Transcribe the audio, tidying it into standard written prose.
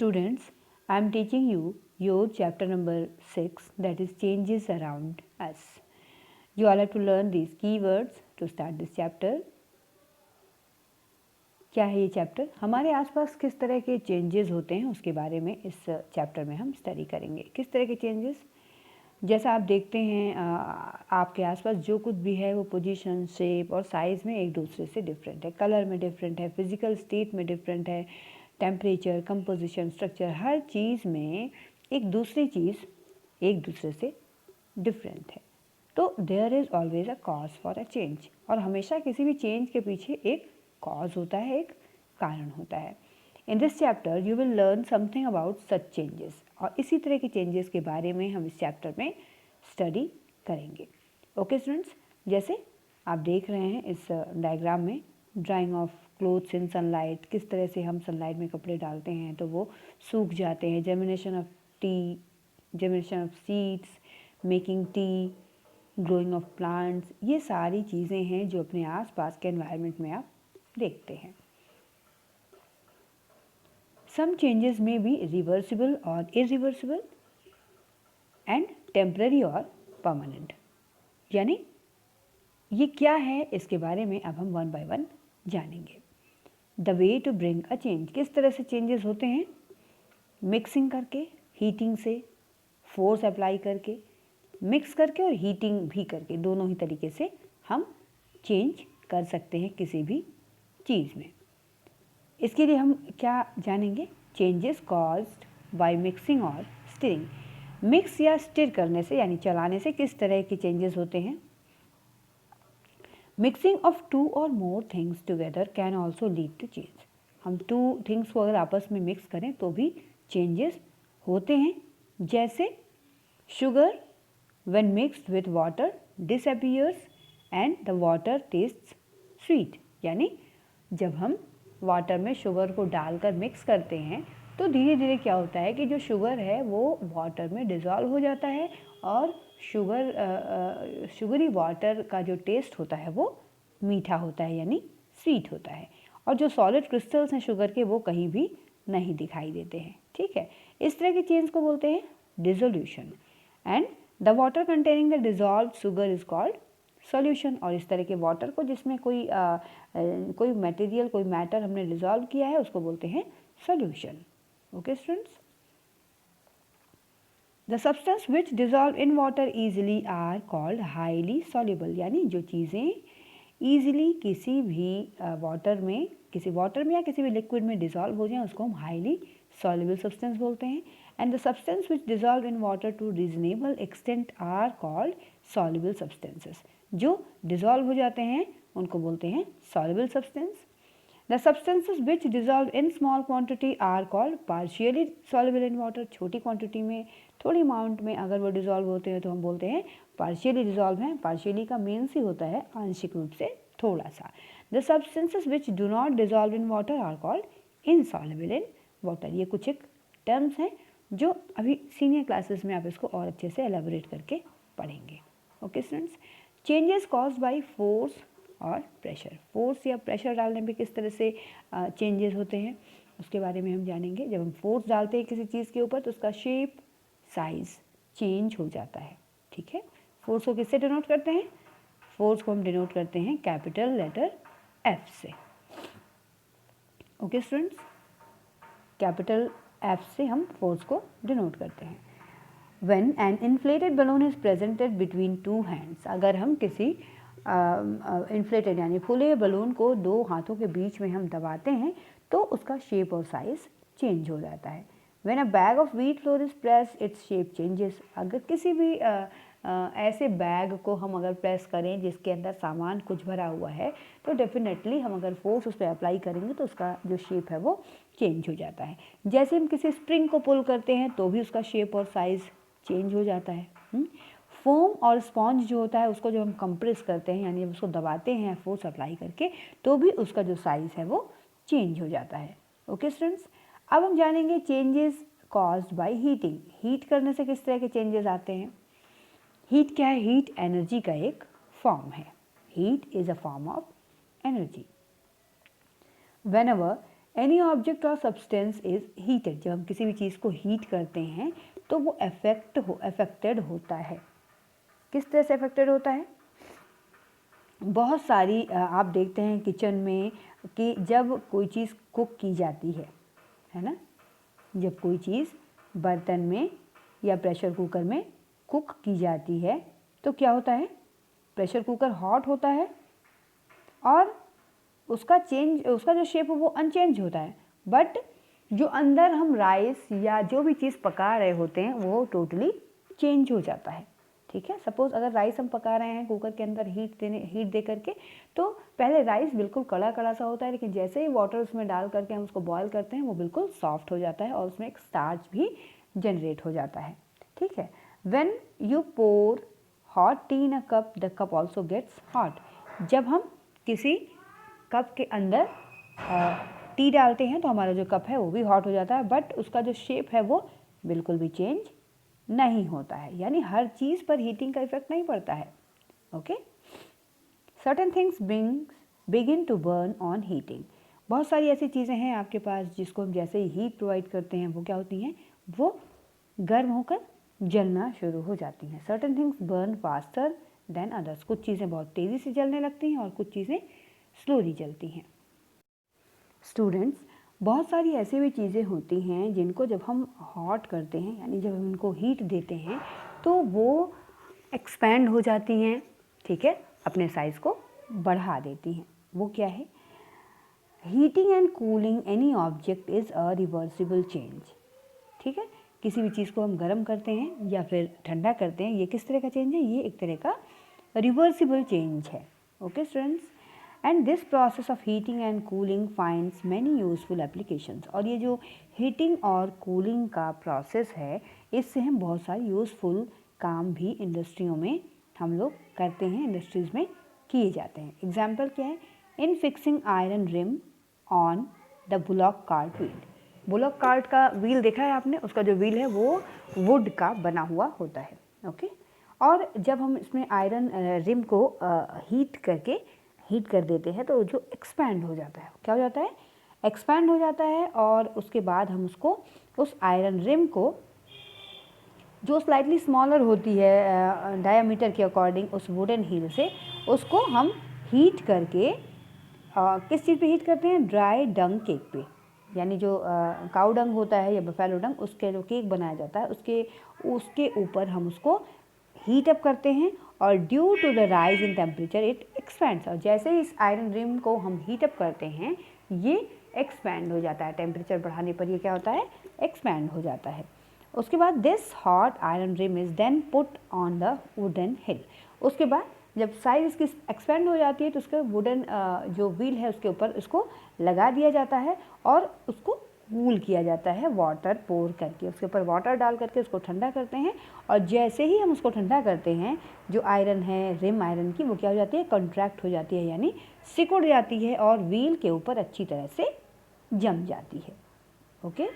Students, I am teaching you your chapter number 6, that is changes around us. You all have to learn these keywords to start this chapter. क्या है ये chapter? हमारे आसपास किस तरह के changes होते हैं उसके बारे में इस चैप्टर में हम स्टडी करेंगे। किस तरह के चेंजेस? जैसा आप देखते हैं आपके आसपास जो कुछ भी है वो पोजीशन, शेप और साइज़ में एक दूसरे से डिफरेंट है, कलर में डिफरेंट है, फिजिकल स्टेट में डिफरेंट है, टेम्परेचर, कंपोजिशन, स्ट्रक्चर, हर चीज़ में एक दूसरी चीज़ एक दूसरे से डिफरेंट है। तो there is always a cause for a change, और हमेशा किसी भी चेंज के पीछे एक कॉज होता है, एक कारण होता है। In this chapter you will learn something about such changes, और इसी तरह के चेंजेस के बारे में हम इस चैप्टर में स्टडी करेंगे। ओके स्टूडेंट्स, जैसे आप देख रहे हैं इस डायग्राम में, drying of clothes in sunlight, किस तरह से हम सनलाइट में कपड़े डालते हैं तो वो सूख जाते हैं, germination of T, germination of seeds, making tea, growing of plants, ये सारी चीज़ें हैं जो अपने आसपास के एनवायरनमेंट में आप देखते हैं। Some changes may be reversible or irreversible and temporary or permanent। यानी ये क्या है इसके बारे में अब हम वन बाय वन जानेंगे। The way to bring a change, किस तरह से चेंजेस होते हैं? मिक्सिंग करके, हीटिंग से, फोर्स अप्लाई करके, मिक्स करके और हीटिंग भी करके, दोनों ही तरीके से हम चेंज कर सकते हैं किसी भी चीज़ में। इसके लिए हम क्या जानेंगे? चेंजेस कॉज्ड बाय मिक्सिंग और स्टिरिंग। मिक्स या स्टिर करने से यानी चलाने से किस तरह के चेंजेस होते हैं? मिक्सिंग ऑफ टू और more things together can also lead to change. हम टू थिंग्स को अगर आपस में मिक्स करें तो भी चेंजेस होते हैं। जैसे sugar when mixed with water disappears and the water tests sweet. यानी जब हम वाटर में शुगर को डालकर मिक्स करते हैं तो धीरे धीरे क्या होता है कि जो शुगर है वो वाटर में डिज़ोल्व हो जाता है, और शुगरी वाटर का जो टेस्ट होता है वो मीठा होता है, यानी स्वीट होता है, और जो सॉलिड क्रिस्टल्स हैं शुगर के वो कहीं भी नहीं दिखाई देते हैं। ठीक है, इस तरह के चेंज को बोलते हैं dissolution. And the water containing the dissolved sugar is called solution. और इस तरह के वाटर को जिसमें कोई मटेरियल, कोई मैटर हमने डिज़ोल्व किया है उसको बोलते हैं solution. Okay students, the substance which dissolve in water easily are called highly soluble. यानी जो चीज़ें ईजिली किसी भी वाटर में या किसी भी लिक्विड में डिज़ोल्व हो जाएं उसको हम हाईली सॉल्युबल सब्सटेंस बोलते हैं। And the substance which dissolve in water to reasonable extent are called soluble substances. जो डिज़ोल्व हो जाते हैं उनको बोलते हैं soluble substance. The substances which dissolve in small quantity are called partially soluble in water. छोटी क्वांटिटी में, थोड़ी अमाउंट में अगर वो डिज़ोल्व होते हैं तो हम बोलते हैं पार्शियली डिज़ोल्व हैं। पार्शियली का मीन्स ही होता है आंशिक रूप से, थोड़ा सा। The substances which do not dissolve in water are called insoluble in water. ये कुछ एक टर्म्स हैं जो अभी सीनियर क्लासेस में आप इसको और अच्छे से एलेबोरेट करके पढ़ेंगे। Okay students, changes caused by force और प्रेशर। फोर्स या प्रेशर डालने पे किस तरह से चेंजेस होते हैं उसके बारे में हम जानेंगे। जब हम फोर्स डालते हैं किसी चीज़ के ऊपर तो उसका शेप, साइज चेंज हो जाता है। ठीक है, फोर्स को किससे डिनोट करते हैं? फोर्स को हम डिनोट करते हैं कैपिटल लेटर एफ से। ओके स्टूडेंट्स, कैपिटल एफ से हम फोर्स को डिनोट करते हैं। When an inflated balloon is presented between two hands, अगर हम किसी इन्फ्लेटेड यानी फूले बलून को दो हाथों के बीच में हम दबाते हैं तो उसका शेप और साइज चेंज हो जाता है। When a bag of wheat flour is pressed, its shape changes। अगर किसी भी ऐसे बैग को हम अगर प्रेस करें जिसके अंदर सामान कुछ भरा हुआ है तो डेफिनेटली हम अगर फोर्स उस पर अप्लाई करेंगे तो उसका जो शेप है वो चेंज हो जाता है। जैसे हम किसी स्प्रिंग को पुल करते हैं तो भी उसका शेप और साइज़ चेंज हो जाता है। फोम और स्पॉन्ज जो होता है उसको जब हम कंप्रेस करते हैं यानी उसको दबाते हैं फोर्स अप्लाई करके तो भी उसका जो साइज़ है वो चेंज हो जाता है। ओके स्टूडेंट्स, अब हम जानेंगे changes caused by heating. Heat करने से किस तरह के चेंजेस आते हैं? हीट क्या है? हीट एनर्जी का एक फॉर्म है। Heat is a form of energy. Whenever any object और सब्सटेंस इज हीटेड, जब हम किसी भी चीज़ को हीट करते हैं तो वो अफेक्टेड होता है। किस तरह से अफेक्टेड होता है? बहुत सारी आप देखते हैं किचन में कि जब कोई चीज़ कुक की जाती है ना, जब कोई चीज़ बर्तन में या प्रेशर कुकर में कुक की जाती है तो क्या होता है, प्रेशर कुकर हॉट होता है और उसका जो शेप है वो अनचेंज होता है, बट जो अंदर हम राइस या जो भी चीज़ पका रहे होते हैं वो टोटली चेंज हो जाता है। ठीक है, सपोज़ अगर राइस हम पका रहे हैं कुकर के अंदर हीट दे करके, तो पहले राइस बिल्कुल कड़ा कड़ा सा होता है, लेकिन जैसे ही वाटर उसमें डाल करके हम उसको बॉयल करते हैं वो बिल्कुल सॉफ्ट हो जाता है और उसमें एक स्टार्च भी जनरेट हो जाता है। ठीक है, when you pour hot tea in a cup the cup also gets hot. जब हम किसी कप के अंदर टी डालते हैं तो हमारा जो कप है वो भी हॉट हो जाता है, बट उसका जो शेप है वो बिल्कुल भी चेंज नहीं होता है, यानी हर चीज़ पर हीटिंग का इफेक्ट नहीं पड़ता है। Okay, certain things begin to burn on heating. बहुत सारी ऐसी चीज़ें हैं आपके पास जिसको हम जैसे ही हीट प्रोवाइड करते हैं वो क्या होती हैं, वो गर्म होकर जलना शुरू हो जाती हैं। Certain things burn faster than others, कुछ चीज़ें बहुत तेज़ी से जलने लगती हैं और कुछ चीज़ें स्लोली जलती हैं। स्टूडेंट्स, बहुत सारी ऐसी भी चीज़ें होती हैं जिनको जब हम हॉट करते हैं, यानी जब हम इनको हीट देते हैं तो वो एक्सपैंड हो जाती हैं। ठीक है, अपने साइज़ को बढ़ा देती हैं। वो क्या है? Heating and cooling any object is a reversible change. ठीक है, किसी भी चीज़ को हम गर्म करते हैं या फिर ठंडा करते हैं, ये किस तरह का चेंज है? ये एक तरह का रिवर्सिबल चेंज है। Okay students, and this process of heating and cooling finds many useful applications. और ये जो हीटिंग और कूलिंग का प्रोसेस है, इससे हम बहुत सारे यूज़फुल काम भी इंडस्ट्रियों में हम लोग करते हैं, इंडस्ट्रीज़ में किए जाते हैं। एग्जाम्पल क्या है? In fixing iron rim on the bullock cart wheel. Bullock cart का व्हील देखा है आपने? उसका जो व्हील है वो वुड का बना हुआ होता है। ओके, और जब हम इसमें आयरन रिम को हीट कर देते हैं तो जो एक्सपैंड हो जाता है, क्या हो जाता है? एक्सपैंड हो जाता है, और उसके बाद हम उसको उस आयरन रिम को जो स्लाइटली स्मॉलर होती है डायामीटर के अकॉर्डिंग उस वुडन हील से, उसको हम हीट करके किस चीज़ पे हीट करते हैं? ड्राई डंग केक पे, यानी जो काऊ डंग होता है या बफेलो डंग, उसके जो केक बनाया जाता है उसके ऊपर हम उसको हीट अप करते हैं, और due to the rise in temperature it expands. और जैसे ही इस आयरन रिम को हम हीट अप करते हैं ये एक्सपैंड हो जाता है, टेम्परेचर बढ़ाने पर ये क्या होता है? एक्सपैंड हो जाता है। उसके बाद this hot iron rim is then put on the wooden wheel. उसके बाद जब साइज इसकी एक्सपेंड हो जाती है तो उसके वुडन जो व्हील है उसके ऊपर इसको लगा दिया जाता है और उसको कूल किया जाता है वाटर पोर करके, उसके ऊपर वाटर डाल करके उसको ठंडा करते हैं। और जैसे ही हम उसको ठंडा करते हैं, जो आयरन है रिम आयरन की, वो क्या हो जाती है? कॉन्ट्रैक्ट हो जाती है, यानी सिकुड़ जाती है और व्हील के ऊपर अच्छी तरह से जम जाती है। ओके।